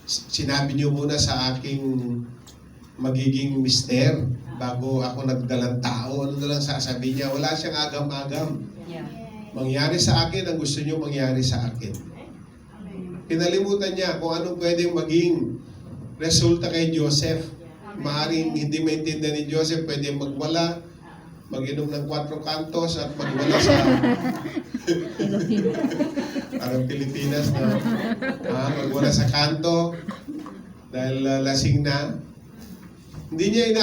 sinabi niyo muna sa aking magiging mister bago ako nagdalang tao. Ano na lang sasabihin niya? Wala siyang agam-agam. Yeah. Mangyari sa akin ang gusto niyo mangyari sa akin. Pinalimutan niya kung anong pwedeng maging resulta kay Joseph. Maaring hindi maintindihan ni Joseph, pwede magwala, mag-inom ng 4 kantos at magwala sa parang Pilipinas na magwala sa kanto dahil lasing na. Hindi niya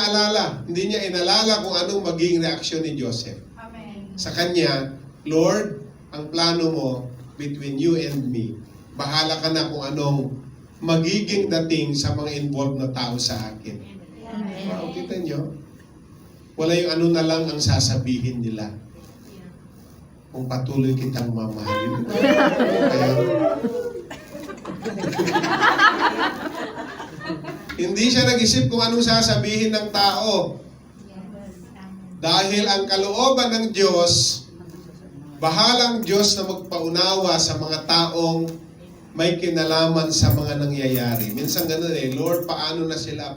inalala kung anong maging reaksyon ni Joseph. Amen. Sa kanya, Lord, ang plano mo between you and me, bahala ka na kung anong magiging dating sa mga involved na tao sa akin. Wow, kita nyo? Wala yung ano na lang ang sasabihin nila. Kung patuloy kitang mamahalin. Kaya, hindi siya nag-isip kung anong sasabihin ng tao. Dahil ang kalooban ng Diyos, bahalang Diyos na magpaunawa sa mga taong may kinalaman sa mga nangyayari. Minsan ganun Lord, paano na sila?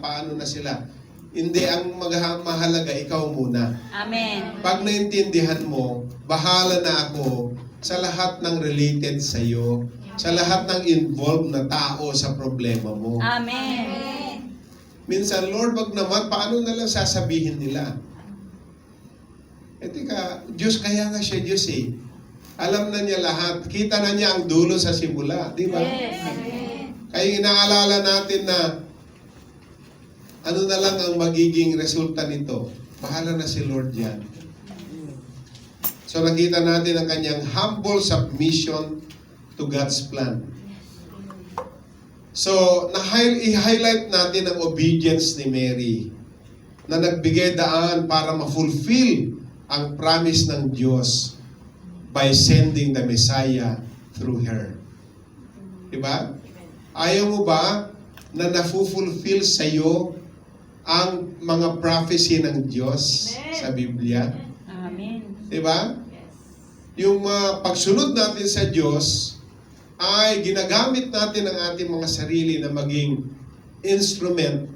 Hindi, ang mahalaga, ikaw muna. Amen. Pag naintindihan mo, bahala na ako sa lahat ng related sa iyo, sa lahat ng involved na tao sa problema mo. Amen. Minsan, Lord, wag naman, paano na lang sasabihin nila? Teka, Diyos, kaya nga siya Diyos Alam na niya lahat. Kita na niya ang dulo sa simula. Di ba? Yes. Kaya inaalala natin na ano na lang ang magiging resulta nito. Bahala na si Lord yan. So nakita natin ang kanyang humble submission to God's plan. So, i-highlight natin ang obedience ni Mary na nagbigay daan para ma-fulfill ang promise ng Diyos by sending the Messiah through her. Diba? Ayaw mo ba na na-fulfill sa iyo ang mga prophecy ng Diyos sa Biblia? Amen. Diba? Yung pagsunod natin sa Diyos ay ginagamit natin ang ating mga sarili na maging instrument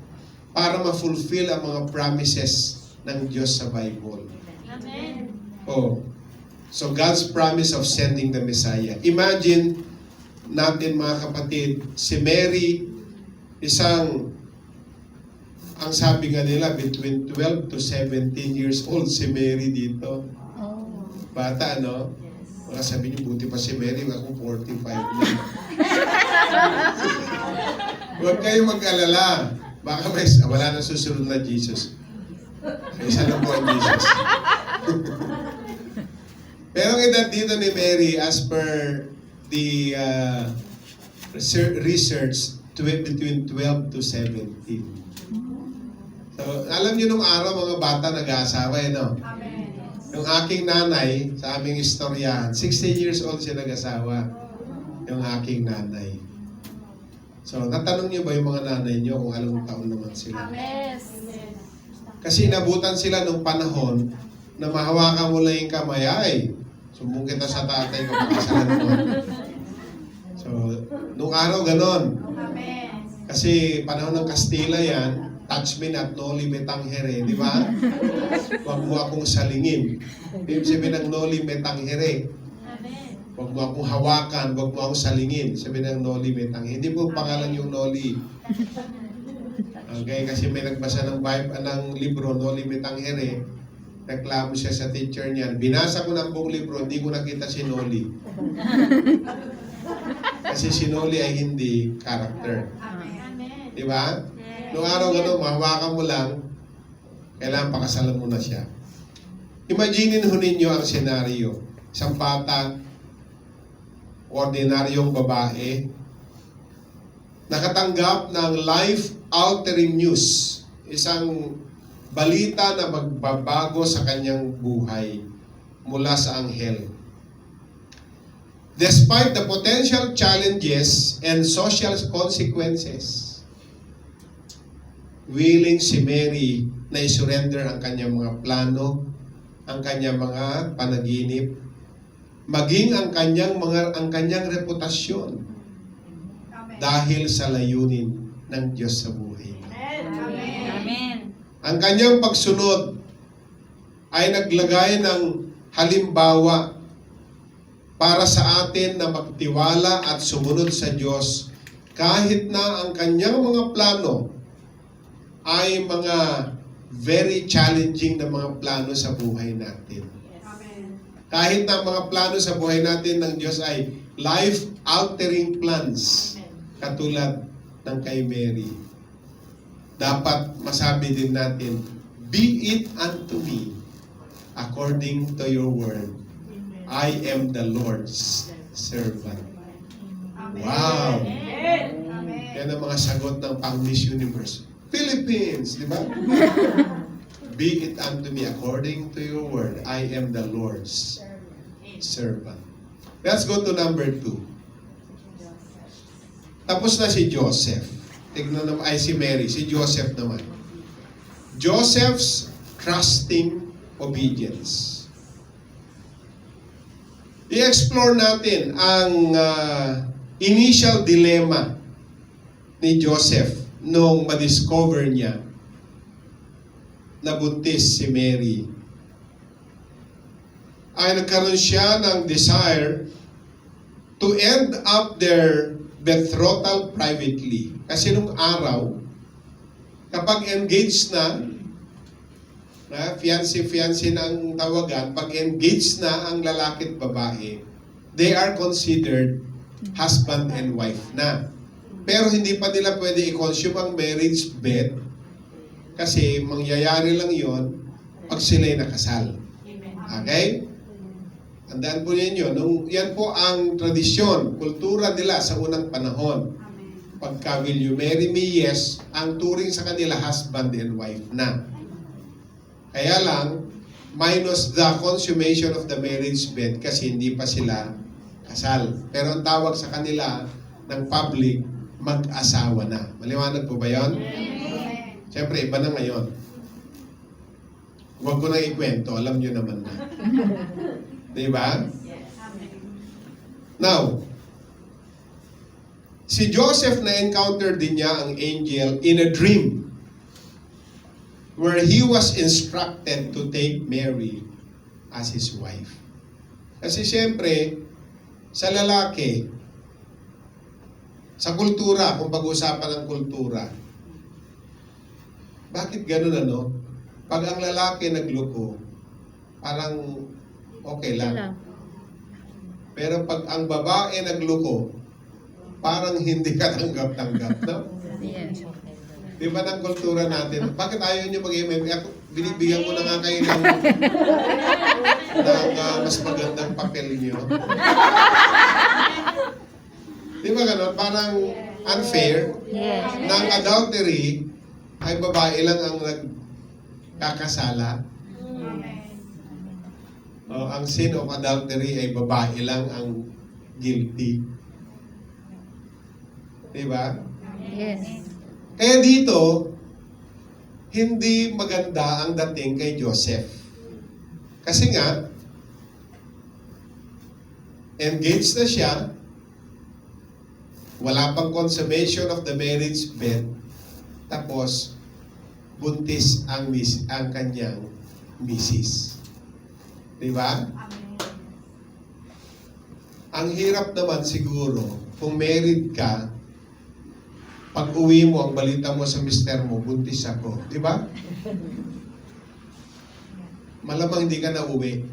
para ma-fulfill ang mga promises ng Diyos sa Bible. Amen. So God's promise of sending the Messiah. Imagine natin mga kapatid, si Mary, ang sabi nga nila, between 12 to 17 years old si Mary dito. Bata, no? Mga sabi niyo, buti pa si Mary, ako 45 na. Huwag kayong mag-alala. Baka wala na susunod na Jesus. Isa lang po ang Jesus. Pero ang edad dito ni Mary, as per the research, between 12 to 17. So, alam niyo nung araw, mga bata nag-aasawa, no? Amen. Yung aking nanay, sa aming istorya, 16 years old siya nag-asawa. Yung aking nanay. So, natanong niyo ba yung mga nanay niyo kung anong taon naman sila? Amen. Kasi inabutan sila nung panahon na mahawakan mo lang yung kamay, ay, sumbong kita sa tatay ko, pakasalan mo. So, nung araw ganon. Amen. Kasi panahon ng Kastila yan, touch me not, noli me tangere, di ba? Huwag mo akong salingin. Ibig sabihin ng noli me tangere. Amen. Huwag mo akong hawakan, huwag mo akong salingin. Sabihin ng noli me tangere. Hindi po pangalan yung noli. Okay, kasi may nagbasa ng libro, noli me tangere. Reklamo siya sa teacher niyan. Binasa ko ng buong libro, hindi ko nakita si Noli. Kasi si Noli ay hindi character. Amen. Di ba? Noong araw gano'n, mahawakan mo lang, kailangan pakasalan mo na siya. Imaginin ho ninyo ang senaryo. Isang bata, ordinaryong babae, nakatanggap ng life-altering news. Isang balita na magbabago sa kanyang buhay mula sa anghel. Despite the potential challenges and social consequences, willing si Mary na i-surrender ang kanyang mga plano, ang kanyang mga panaginip, maging ang kanyang reputasyon. Amen. dahil sa layunin ng Diyos sa buhay niya. Amen. Amen. Ang kanyang pagsunod ay naglagay ng halimbawa para sa atin na magtiwala at sumunod sa Diyos kahit na ang kanyang mga plano ay mga very challenging na mga plano sa buhay natin. Amen. Kahit na ang mga plano sa buhay natin ng Diyos ay life-altering plans katulad ng kay Mary. Dapat masabi din natin, be it unto me according to your word. I am the Lord's servant. Wow! Amen. Amen. Yan ang mga sagot ng pang-Miss Universe. Philippines, di ba? Be it unto me according to your word. I am the Lord's servant. Let's go to number 2. Tapos na si Joseph. Tignan naman, ay si Mary. Si Joseph naman. Joseph's trusting obedience. I-explore natin ang initial dilemma ni Joseph nung ma-discover niya na buntis si Mary. Ay nagkaroon siya ng desire to end up their betrothal privately. Kasi nung araw, kapag engaged na fiancé na ang tawagan, pag engaged na ang lalaki at babae, they are considered husband and wife na. Pero hindi pa nila pwede i-consume ang marriage bed kasi mangyayari lang yon pag sila'y nakasal. Okay? Tandaan po ninyo, yan po ang tradisyon, kultura nila sa unang panahon. Pagka will you marry me, yes, ang turing sa kanila husband and wife na. Kaya lang, minus the consummation of the marriage bed kasi hindi pa sila kasal. Pero ang tawag sa kanila ng public, mag-asawa na. Maliwanag po ba yun? Siyempre, iba na ngayon. Huwag ko na ikwento, alam nyo naman na. Diba? Now, si Joseph na-encounter din niya ang angel in a dream where he was instructed to take Mary as his wife. Kasi siyempre, sa lalaki, sa kultura, kung pag-usapan ng kultura, bakit ganun ano? Pag ang lalaki nagloko, parang okay lang. Pero pag ang babae nagloko, parang hindi ka tanggap-tanggap, no? Yes. Di ba ng kultura natin? Bakit ayaw nyo mag-MM? Ako, binibigyan ko na nga kayo ng mas magandang papel nyo. Di ba gano'n? Parang unfair Yes. na ang adultery ay babae lang ang nagkakasala. O, ang sin of adultery ay babae lang ang guilty. Di ba? Yes. Kaya dito, hindi maganda ang dating kay Joseph. Kasi nga, engaged na siya, wala pang consummation of the marriage bed, tapos buntis ang kanyang misis. Di ba? Ang hirap naman siguro, kung married ka, pag uwi mo, ang balita mo sa mister mo, buntis ako. Di ba? Malamang hindi ka na uwi.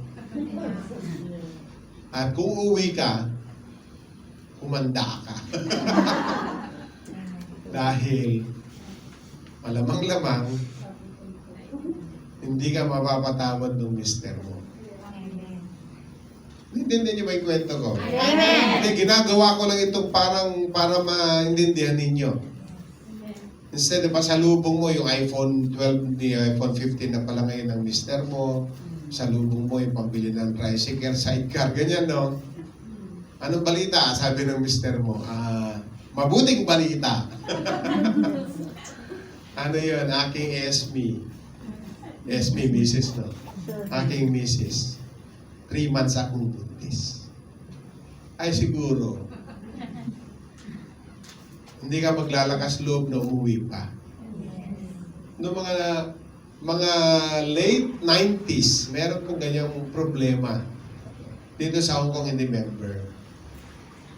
At kung uuwi ka, humanda ka. Dahil, malamang-lamang, hindi ka mapapatawad ng mister mo. Hindi niyo ba yung kwento ko? Amen. Hindi, ginagawa ko lang itong para maintindihan ninyo. Instead, pasalubong mo yung iPhone 12, the iPhone 15 na pala ngayon ng mister mo, salubong mo yung pambili ng tricycle, sidecar, ganyan, no? Anong balita? Sabi ng mister mo, mabuting balita. Ano yun? Aking SME. SME Mrs. no? Aking Mrs. 3 months akong buntis. Ay siguro, Hindi ka maglalakas loob na umuwi pa. Noong mga late 90s, meron pong ganyang problema dito sa Hong Kong hindi member.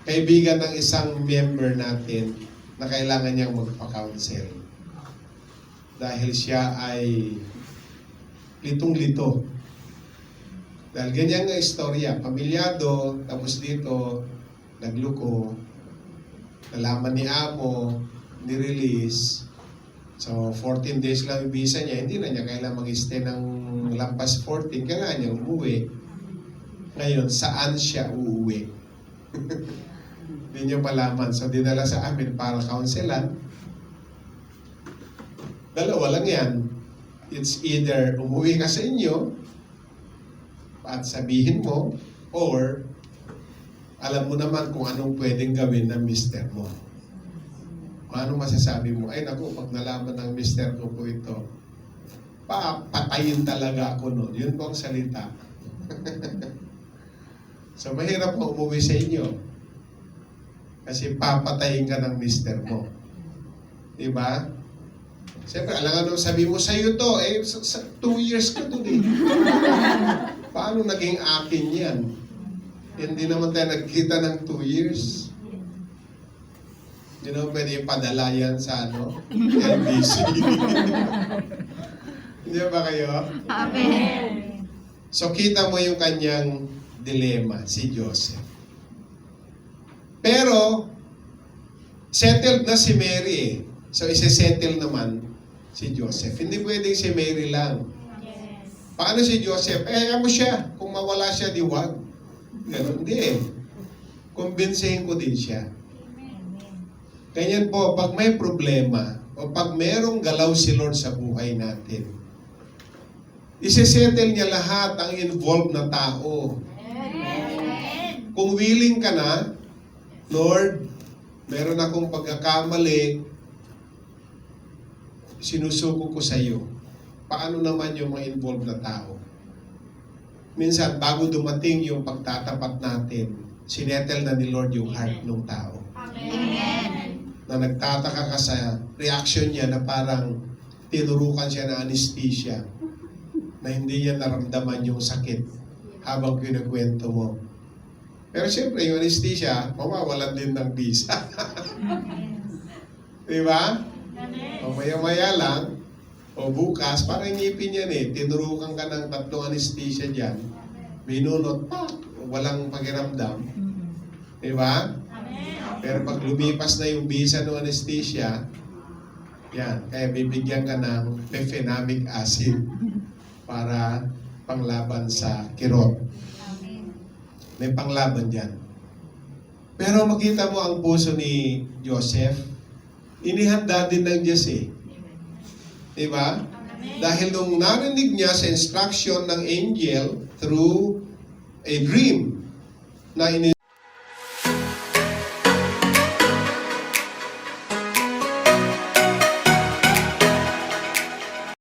Kaibigan ng isang member natin na kailangan niyang magpa-counsel. Dahil siya ay litong-lito. Dahil ganyan nga istorya, pamilyado, tapos dito, nagluko, nalaman ni Amo, nirelease. So, 14 days lang yung visa niya, hindi na niya kailangan mag-stay ng lampas 14, kaya niya umuwi. Ngayon, saan siya uuwi? Hindi niyo malaman. So, dinala sa amin para counselan. Dalawa lang yan. It's either umuwi ka sa inyo at sabihin mo, or alam mo naman kung anong pwedeng gawin ng mister mo. Kung anong masasabi mo, ay naku, pag nalaman ng mister ko po ito, patayin talaga ako nun. Yun po ang salita. So, mahirap po umuwi sa inyo. Kasi papatayin ka ng mister mo. Diba? Siyempre, alam nga sabi mo sa'yo to, 2 years ka to eh. Paano naging akin yan? Hindi naman tayo nagkita ng 2 years. Hindi naman pwede ipadala yan sa LBC. Hindi ba kayo? Amen. So, kita mo yung kanyang dilema, si Joseph. Pero, settled na si Mary eh. So, isi-settle naman si Joseph. Hindi pwedeng si Mary lang. Paano si Joseph? Ayaw mo siya. Kung mawala siya, di wag. Ganun din. Kumbinsihin ko din siya. Ganyan po, pag may problema, o pag merong galaw si Lord sa buhay natin, isi-settle niya lahat ang involved na tao. Kung willing ka na, Lord, meron akong pagkakamali, sinusuko ko sa iyo. Paano naman yung mga involved na tao? Minsan, bago dumating yung pagtatapat natin, sinettle na ni Lord yung heart ng tao. Amen. Na nagtataka ka sa reaction niya na parang tinurukan siya ng anesthesia na hindi niya naramdaman yung sakit habang pinagkwento mo. Pero siyempre, yung anesthesia, mawawalan din ng visa. Diba? O maya-maya lang, o bukas, parang ngipin yan eh. Tinurukan ka ng 3 anesthesia dyan. Binunot, walang pakiramdam. Diba? Pero pag lumipas na yung visa ng anesthesia, yan, kaya bibigyan ka ng mefenamic acid para panglaban sa kirot. May panglaban dyan. Pero makita mo ang puso ni Joseph, inihanda din ng Diyos eh. Diba? Dahil nung narinig niya sa instruction ng angel through a dream na